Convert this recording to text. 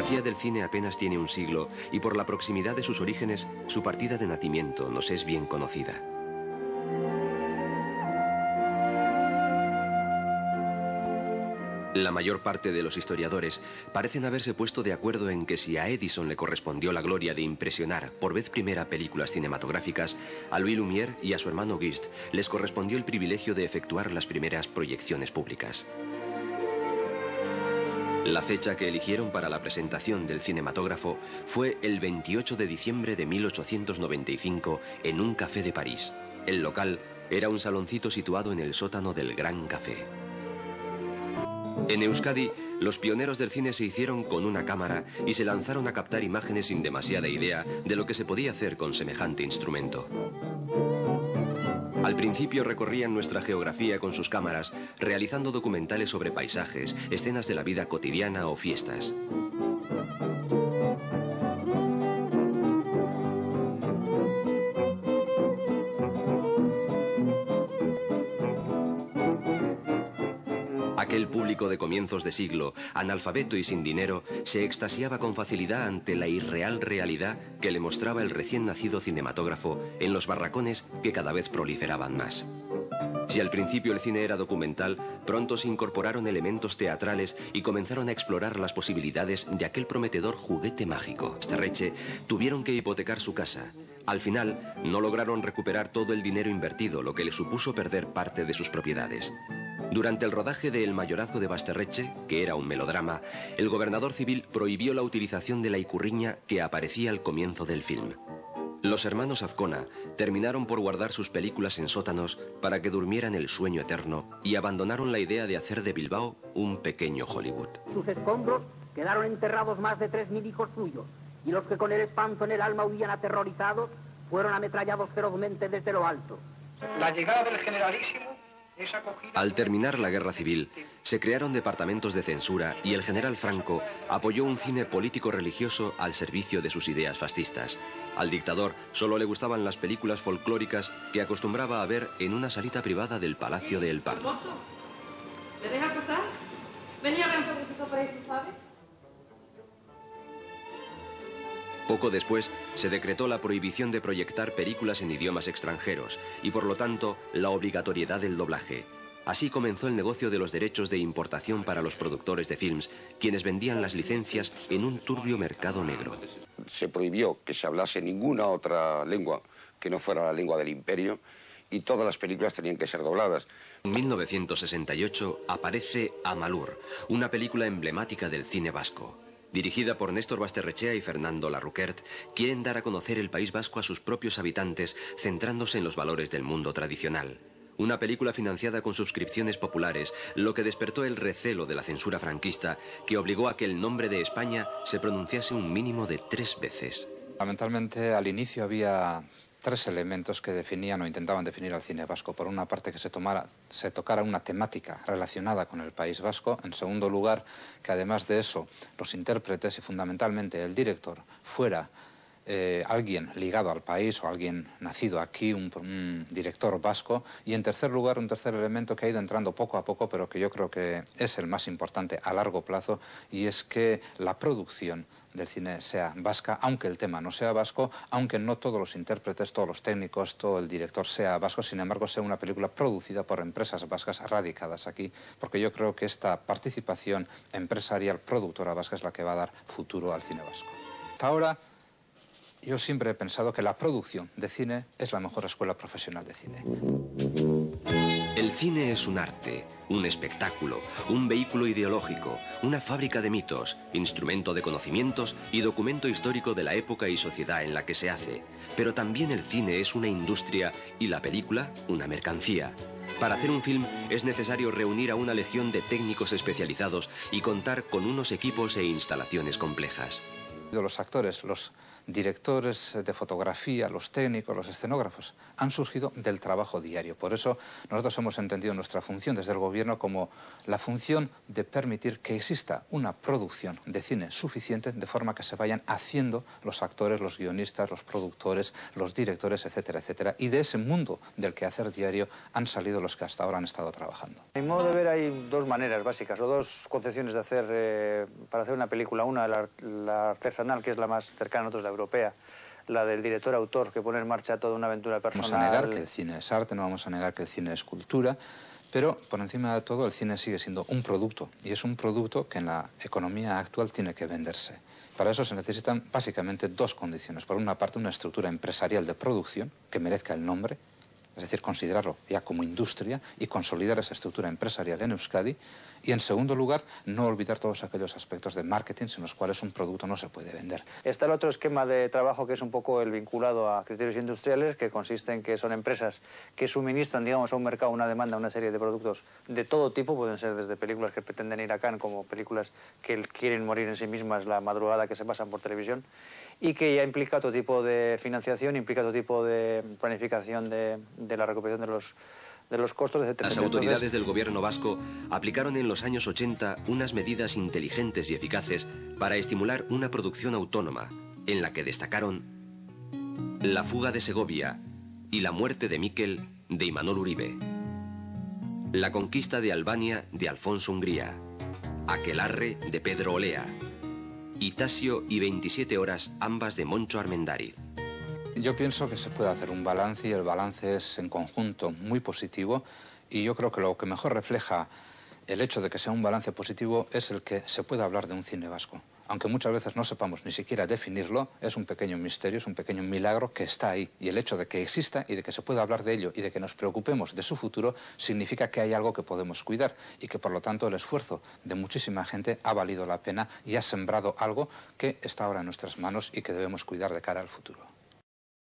fotografía del cine apenas tiene un siglo y por la proximidad de sus orígenes, su partida de nacimiento nos es bien conocida. La mayor parte de los historiadores parecen haberse puesto de acuerdo en que si a Edison le correspondió la gloria de impresionar por vez primera películas cinematográficas, a Louis Lumière y a su hermano Gust les correspondió el privilegio de efectuar las primeras proyecciones públicas. La fecha que eligieron para la presentación del cinematógrafo fue el 28 de diciembre de 1895 en un café de París. El local era un saloncito situado en el sótano del Gran Café. En Euskadi, los pioneros del cine se hicieron con una cámara y se lanzaron a captar imágenes sin demasiada idea de lo que se podía hacer con semejante instrumento. Al principio recorrían nuestra geografía con sus cámaras, realizando documentales sobre paisajes, escenas de la vida cotidiana o fiestas. Aquel público de comienzos de siglo, analfabeto y sin dinero, se extasiaba con facilidad ante la irreal realidad que le mostraba el recién nacido cinematógrafo en los barracones que cada vez proliferaban más. Si al principio el cine era documental, pronto se incorporaron elementos teatrales y comenzaron a explorar las posibilidades de aquel prometedor juguete mágico. Basterreche tuvieron que hipotecar su casa. Al final, no lograron recuperar todo el dinero invertido, lo que le supuso perder parte de sus propiedades. Durante el rodaje de El mayorazgo de Basterreche, que era un melodrama, el gobernador civil prohibió la utilización de la icurriña que aparecía al comienzo del film. Los hermanos Azcona terminaron por guardar sus películas en sótanos para que durmieran el sueño eterno y abandonaron la idea de hacer de Bilbao un pequeño Hollywood. Sus escombros quedaron enterrados más de 3.000 hijos suyos, y los que con el espanto en el alma huían aterrorizados fueron ametrallados ferozmente desde lo alto. La llegada del generalísimo... Al terminar la guerra civil, se crearon departamentos de censura y el general Franco apoyó un cine político-religioso al servicio de sus ideas fascistas. Al dictador solo le gustaban las películas folclóricas que acostumbraba a ver en una salita privada del Palacio de El Pardo. ¿Me deja pasar? Venía a ver un poquito por eso, ¿sabe? Poco después, se decretó la prohibición de proyectar películas en idiomas extranjeros y, por lo tanto, la obligatoriedad del doblaje. Así comenzó el negocio de los derechos de importación para los productores de films, quienes vendían las licencias en un turbio mercado negro. Se prohibió que se hablase ninguna otra lengua que no fuera la lengua del imperio y todas las películas tenían que ser dobladas. En 1968 aparece Amalur, una película emblemática del cine vasco. Dirigida por Néstor Basterrechea y Fernando Larroquert, quieren dar a conocer el País Vasco a sus propios habitantes, centrándose en los valores del mundo tradicional. Una película financiada con suscripciones populares, lo que despertó el recelo de la censura franquista, que obligó a que el nombre de España se pronunciase un mínimo de 3 veces. Lamentablemente, al inicio había 3 elementos que definían o intentaban definir al cine vasco. Por una parte, que se tocara una temática relacionada con el País Vasco. En segundo lugar, que además de eso, los intérpretes y fundamentalmente el director fuera alguien ligado al país o alguien nacido aquí, un director vasco. Y en tercer lugar, un tercer elemento que ha ido entrando poco a poco, pero que yo creo que es el más importante a largo plazo, y es que la producción del cine sea vasca, aunque el tema no sea vasco, aunque no todos los intérpretes, todos los técnicos, todo el director sea vasco, sin embargo sea una película producida por empresas vascas radicadas aquí, porque yo creo que esta participación empresarial productora vasca es la que va a dar futuro al cine vasco. Hasta ahora, yo siempre he pensado que la producción de cine es la mejor escuela profesional de cine. El cine es un arte, un espectáculo, un vehículo ideológico, una fábrica de mitos, instrumento de conocimientos y documento histórico de la época y sociedad en la que se hace. Pero también el cine es una industria y la película una mercancía. Para hacer un film es necesario reunir a una legión de técnicos especializados y contar con unos equipos e instalaciones complejas. Los actores, los directores de fotografía, los técnicos, los escenógrafos, han surgido del trabajo diario. Por eso nosotros hemos entendido nuestra función desde el gobierno como la función de permitir que exista una producción de cine suficiente de forma que se vayan haciendo los actores, los guionistas, los productores, los directores, etcétera, etcétera. Y de ese mundo del quehacer diario han salido los que hasta ahora han estado trabajando. A mi modo de ver hay dos maneras básicas o dos concepciones de hacer para hacer una película. Una, la artesanal, que es la más cercana a nosotros, la europea, la del director-autor, que pone en marcha toda una aventura personal. No vamos a negar que el cine es arte, no vamos a negar que el cine es cultura, pero por encima de todo el cine sigue siendo un producto, y es un producto que en la economía actual tiene que venderse. Para eso se necesitan básicamente dos condiciones. Por una parte, una estructura empresarial de producción que merezca el nombre, es decir, considerarlo ya como industria y consolidar esa estructura empresarial en Euskadi. Y en segundo lugar, no olvidar todos aquellos aspectos de marketing sin los cuales un producto no se puede vender. Está el otro esquema de trabajo que es un poco el vinculado a criterios industriales, que consiste en que son empresas que suministran, digamos, a un mercado una demanda, una serie de productos de todo tipo. Pueden ser desde películas que pretenden ir a Cannes como películas que quieren morir en sí mismas la madrugada que se pasan por televisión, y que ya implica otro tipo de financiación, implica otro tipo de planificación de la recuperación de los costos, etc. Las autoridades del gobierno vasco aplicaron en los años 80 unas medidas inteligentes y eficaces para estimular una producción autónoma, en la que destacaron La fuga de Segovia y La muerte de Miquel, de Imanol Uribe, La conquista de Albania, de Alfonso Hungría, Aquelarre, de Pedro Olea, y Tasio y 27 horas, ambas de Moncho Armendáriz. Yo pienso que se puede hacer un balance, y el balance es en conjunto muy positivo, y yo creo que lo que mejor refleja el hecho de que sea un balance positivo es el que se pueda hablar de un cine vasco. Aunque muchas veces no sepamos ni siquiera definirlo, es un pequeño misterio, es un pequeño milagro que está ahí. Y el hecho de que exista y de que se pueda hablar de ello y de que nos preocupemos de su futuro significa que hay algo que podemos cuidar y que por lo tanto el esfuerzo de muchísima gente ha valido la pena y ha sembrado algo que está ahora en nuestras manos y que debemos cuidar de cara al futuro.